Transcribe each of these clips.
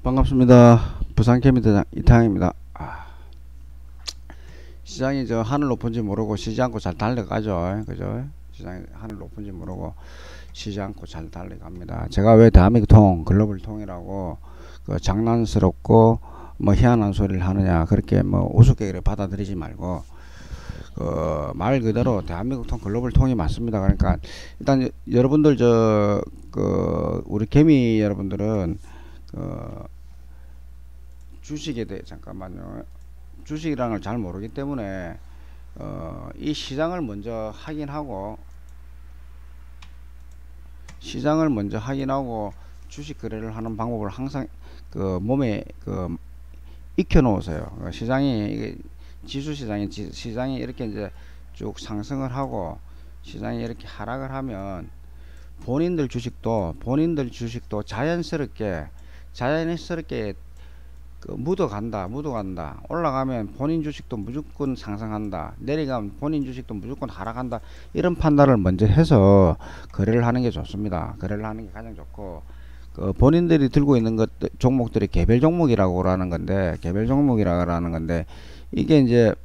반갑습니다. 부산케미대 이태양입니다. 시장이 저 하늘 높은지 모르고 쉬지 않고 잘 달려가죠. 그죠? 시장이 하늘 높은지 모르고 쉬지 않고 잘 달려갑니다. 제가 왜 대한민국 글로벌 통이라고 그 장난스럽고 뭐 희한한 소리를 하느냐, 그렇게 뭐 우습게 받아들이지 말고 그 말 그대로 대한민국 글로벌 통이 맞습니다. 그러니까 일단 여러분들 그 우리 개미 여러분들은 그 주식에 대해 잠깐만요. 주식이라는 걸 잘 모르기 때문에 이 시장을 먼저 확인하고 주식 거래를 하는 방법을 항상 그 몸에 그 익혀 놓으세요. 시장이 지수 시장이 이렇게 이제 쭉 상승을 하고 시장이 이렇게 하락을 하면 본인들 주식도 자연스럽게 그 묻어간다. 올라가면 본인 주식도 무조건 상승한다. 내려가면 본인 주식도 무조건 하락한다. 이런 판단을 먼저 해서 거래를 하는 게 좋습니다. 거래를 하는 게 가장 좋고, 그 본인들이 들고 있는 종목들이 개별 종목이라는 건데, 이게 이제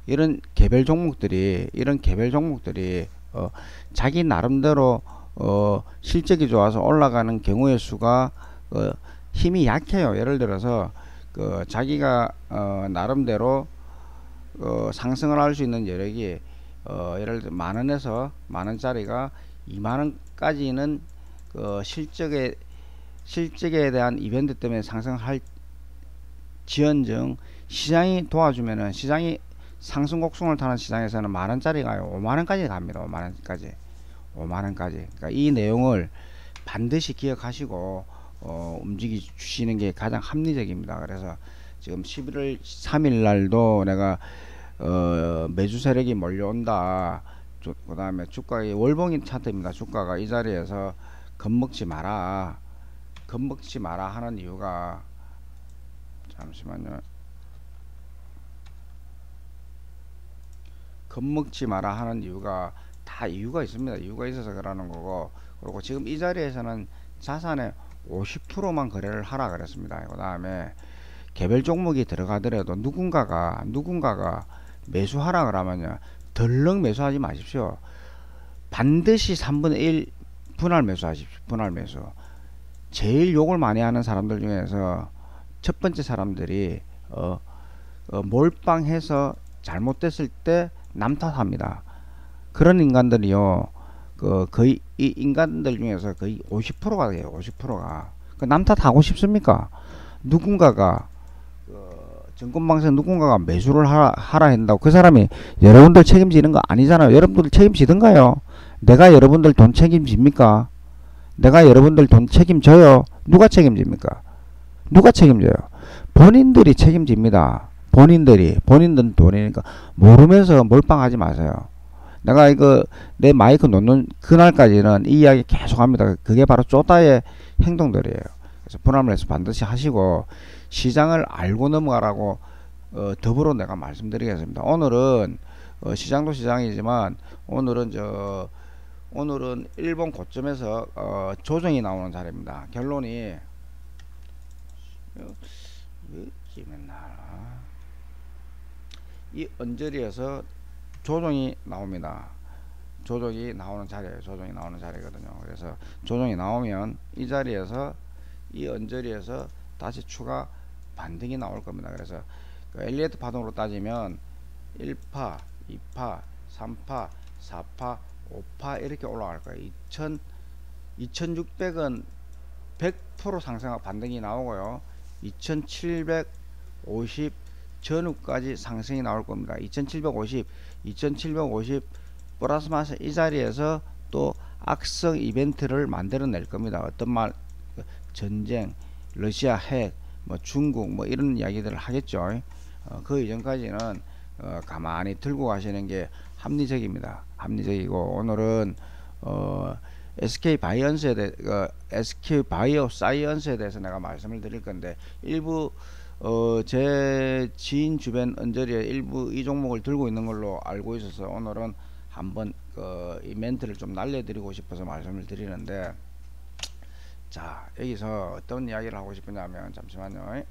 이런 개별 종목들이 자기 나름대로 실적이 좋아서 올라가는 경우의 수가 힘이 약해요. 예를 들어서 그 자기가 나름대로 상승을 할 수 있는 여력이 예를 들어 만원에서 만원짜리가 2만원까지는 그 실적에 대한 이벤트 때문에 상승할 지연정 시장이 도와주면은, 시장이 상승 곡선을 타는 시장에서는 만원짜리가 5만원까지 갑니다. 5만원까지. 그러니까 이 내용을 반드시 기억하시고 움직이 주시는 게 가장 합리적입니다. 그래서 지금 11월 3일 날도 내가 매수 세력이 몰려온다. 그 다음에 주가의 월봉인 차트입니다. 주가가 이 자리에서 겁먹지 마라 하는 이유가, 잠시만요. 겁먹지 마라 하는 이유가 다 이유가 있습니다. 이유가 있어서 그러는 거고, 그리고 지금 이 자리에서는 자산의 50%만 거래를 하라 그랬습니다. 그 다음에 개별 종목이 들어가더라도 누군가가 매수하라 그러면요, 덜렁 매수하지 마십시오. 반드시 3분의 1 분할 매수하십시오. 분할 매수. 제일 욕을 많이 하는 사람들 중에서 첫 번째 사람들이 몰빵해서 잘못됐을 때 남 탓합니다. 그런 인간들이요, 거의 이 인간들 중에서 거의 50%가 돼요. 50%가 남 탓하고 싶습니까? 누군가가 증권방송 누군가가 매수를 하라 한다고 그 사람이 여러분들 책임지는 거 아니잖아요. 여러분들 책임지든가요? 내가 여러분들 돈 책임집니까? 내가 여러분들 돈 책임져요? 누가 책임집니까? 누가 책임져요? 본인들이 책임집니다. 본인들 돈이니까 모르면서 몰빵하지 마세요. 내가 내 마이크 놓는 그날까지는 이 이야기 계속 합니다. 그게 바로 쪼다의 행동들이에요. 그래서 분할을 해서 반드시 하시고, 시장을 알고 넘어가라고 더불어 내가 말씀드리겠습니다. 오늘은 시장도 시장이지만 오늘은 일본 고점에서 조정이 나오는 자리입니다. 결론이 이 언저리에서 조정이 나옵니다. 조정이 나오는 자리거든요. 그래서 조정이 나오면 이 자리에서, 이 언저리에서 다시 추가 반등이 나올 겁니다. 그래서 그 엘리어트 파동으로 따지면 1파, 2파, 3파, 4파, 5파 이렇게 올라갈 거예요. 2600은 100% 상승 반등이 나오고요. 2750 전후까지 상승이 나올 겁니다. 2750 플러스 마이너스 이 자리에서 또 악성 이벤트를 만들어낼 겁니다. 어떤 전쟁, 러시아 핵, 뭐 중국 뭐 이런 이야기들을 하겠죠. 그 이전까지는 가만히 들고 가시는 게 합리적입니다. 합리적이고, 오늘은 SK 바이오 사이언스에 대해서 내가 말씀을 드릴 건데, 일부 제 지인 주변 언저리에 일부 이 종목을 들고 있는 걸로 알고 있어서 오늘은 한번 이 멘트를 좀 날려드리고 싶어서 말씀을 드리는데, 자, 여기서 어떤 이야기를 하고 싶으냐면, 잠시만요.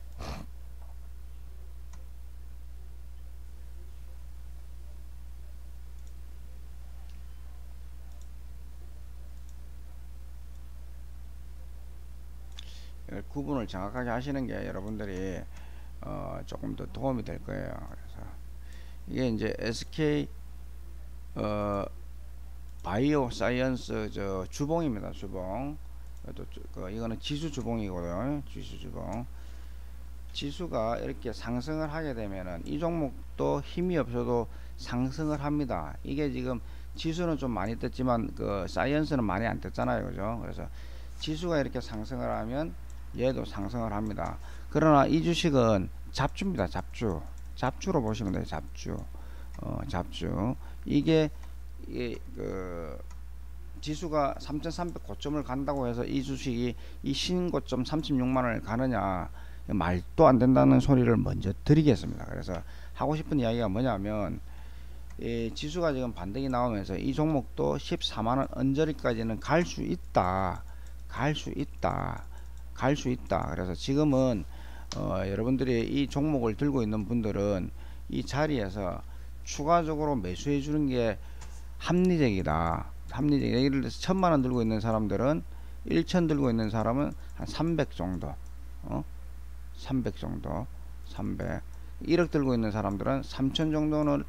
구분을 정확하게 하시는 게 여러분들이 조금 더 도움이 될 거예요. 그래서 이게 이제 SK 바이오 사이언스 주봉입니다. 주봉. 이거는 지수 주봉이고요. 지수 주봉. 지수가 이렇게 상승을 하게 되면은 이 종목도 힘이 없어도 상승을 합니다. 이게 지금 지수는 좀 많이 떴지만 그 사이언스는 많이 안 떴잖아요. 그죠? 그래서 지수가 이렇게 상승을 하면 얘도 상승을 합니다. 그러나 이 주식은 잡주입니다. 잡주. 잡주로 보시면 돼요. 잡주. 잡주. 이게 그 지수가 3,300 고점을 간다고 해서 이 주식이 이 신고점 36만원을 가느냐, 말도 안 된다는 소리를 먼저 드리겠습니다. 그래서 하고 싶은 이야기가 뭐냐면, 이 지수가 지금 반등이 나오면서 이 종목도 14만원 언저리까지는 갈 수 있다. 갈 수 있다. 갈 수 있다. 그래서 지금은 여러분들이 이 종목을 들고 있는 분들은 이 자리에서 추가적으로 매수해 주는 게 합리적이다. 합리적. 예를 들어서 1,000만원 들고 있는 사람들은 1,000 들고 있는 사람은 한 300 정도. 300 정도. 300. 1억 들고 있는 사람들은 3,000 정도는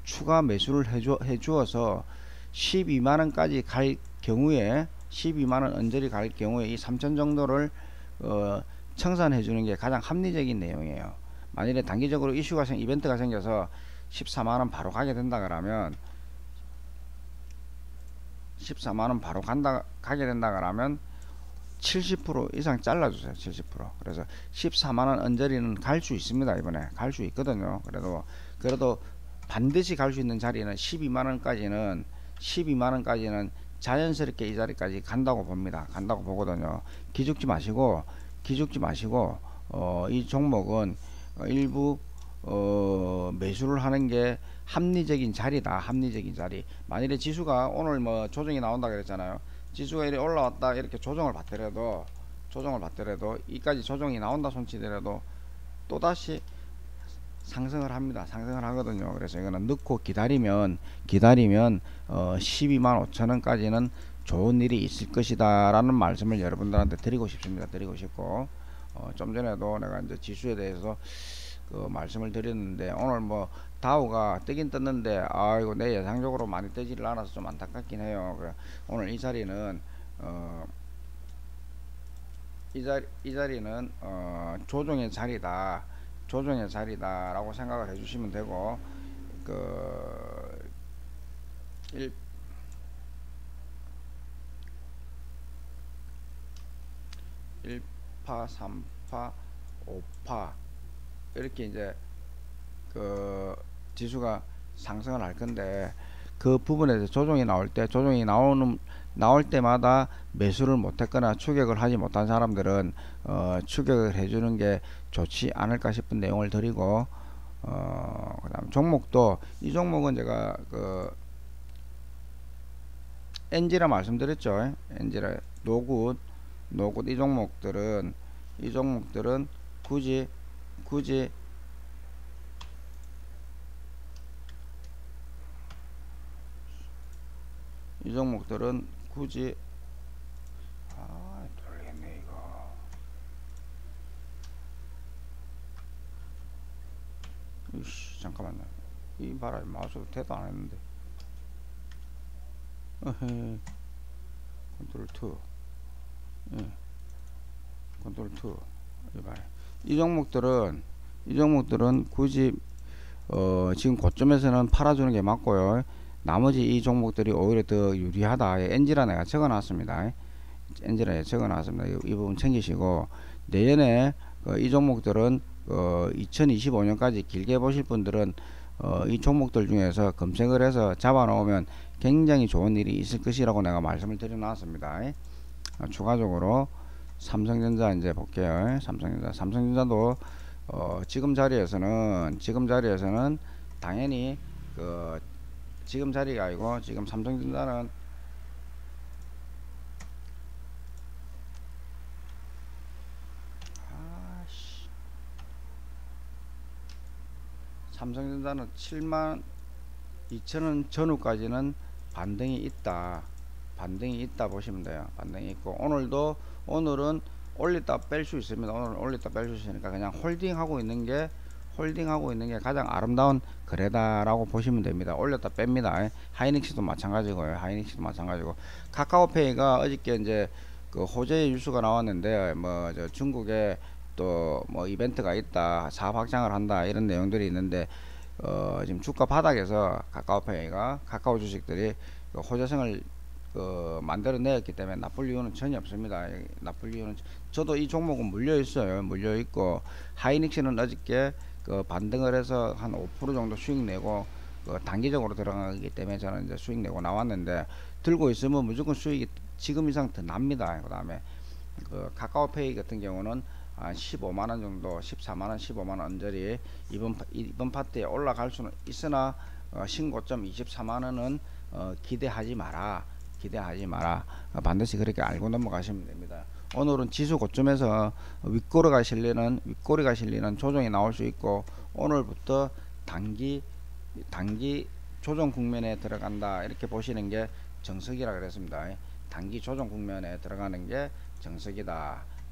추가 매수를 해 주어서 12만원까지 갈 경우에, 12만원 언저리 갈 경우에 이 3,000 정도를 청산해 주는 게 가장 합리적인 내용이에요. 만일에 단기적으로 이벤트가 생겨서 14만원 바로 가게 된다 그러면, 14만원 바로 가게 된다 그러면 70% 이상 잘라주세요. 70%. 그래서 14만원 언저리는 갈 수 있습니다. 이번에 갈 수 있거든요. 그래도 반드시 갈 수 있는 자리는 12만원까지는 자연스럽게 이 자리까지 간다고 봅니다. 간다고 보거든요. 기죽지 마시고 이 종목은 일부 매수를 하는 게 합리적인 자리다. 합리적인 자리. 만일에 지수가 오늘 뭐 조정이 나온다 그랬잖아요. 지수가 이렇게 올라왔다 이렇게 조정을 받더라도 이까지 조정이 나온다 손치더라도 또다시 상승을 합니다. 상승을 하거든요. 그래서 이거는 넣고 기다리면 12만 5천원까지는 좋은 일이 있을 것이다 라는 말씀을 여러분들한테 드리고 싶습니다. 드리고 싶고, 좀 전에도 내가 이제 지수에 대해서 그 말씀을 드렸는데, 오늘 뭐 다우가 뜨긴 떴는데 아이고 내 예상적으로 많이 뜨지를 않아서 좀 안타깝긴 해요. 오늘 이 자리는 이 자리는 조정의 자리다. 조정의 자리다라고 생각을 해주시면 되고, 그 1파, 3파, 5파 이렇게 이제 그 지수가 상승을 할 건데, 그 부분에서 조정이 나올 때마다 매수를 못했거나 추격을 하지 못한 사람들은 추격을 해주는 게 좋지 않을까 싶은 내용을 드리고, 그다음 종목도, 이 종목은 제가 그 엔지라 말씀드렸죠. 엔지라, 노굿 이 종목들은 굳이 이 종목들은 굳이 모르겠네 이거. 이씨, 잠깐만요. 이 봐라, 마우스도 대도 안 했는데. 컨트롤 2. 예. 컨트롤 2. 이봐요. 이 종목들은 굳이 지금 고점에서는 팔아주는 게 맞고요. 나머지 이 종목들이 오히려 더 유리하다. 엔지라 내가 적어놨습니다. 엔지라에 적어놨습니다. 이 부분 챙기시고, 내년에 이 종목들은 2025년까지 길게 보실 분들은 이 종목들 중에서 검색을 해서 잡아놓으면 굉장히 좋은 일이 있을 것이라고 내가 말씀을 드려놨습니다. 추가적으로 삼성전자 이제 볼게요. 삼성전자도 지금 자리에서는 당연히 지금 자리가 아니고, 지금 삼성전자는 삼성전자는 7만 2천원 전후까지는 반등이 있다 보시면 돼요. 반등이 있고, 오늘은 올렸다 뺄 수 있습니다. 오늘 올렸다 뺄 수 있으니까 그냥 홀딩하고 있는 게 가장 아름다운 거래다라고 보시면 됩니다. 올렸다 뺍니다. 하이닉스도 마찬가지고요. 카카오페이가 어저께 이제 그 호재의 뉴스가 나왔는데, 뭐 저 중국에 또 뭐 이벤트가 있다, 사업 확장을 한다, 이런 내용들이 있는데, 지금 주가 바닥에서 카카오 주식들이 그 호재성을 만들어내었기 때문에 나쁠 이유는 전혀 없습니다. 저도 이 종목은 물려 있고, 하이닉스는 어저께 그 반등을 해서 한 5% 정도 수익 내고, 단기적으로 들어가기 때문에 저는 이제 수익 내고 나왔는데, 들고 있으면 무조건 수익이 지금 이상 더 납니다. 그 다음에 그 카카오페이 같은 경우는 한 15만원 정도, 14만원, 15만원 언저리 이번 파트에 올라갈 수는 있으나, 신고점 24만원은 기대하지 마라. 반드시 그렇게 알고 넘어가시면 됩니다. 오늘은 지수 고점에서 윗꼬리가 실리는 조정이 나올 수 있고, 오늘부터 단기 조정 국면에 들어간다, 이렇게 보시는 게 정석이라 그랬습니다. 단기 조정 국면에 들어가는 게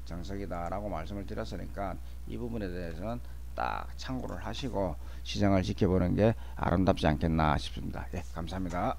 정석이다라고 말씀을 드렸으니까, 이 부분에 대해서는 딱 참고를 하시고 시장을 지켜보는 게 아름답지 않겠나 싶습니다. 예, 감사합니다.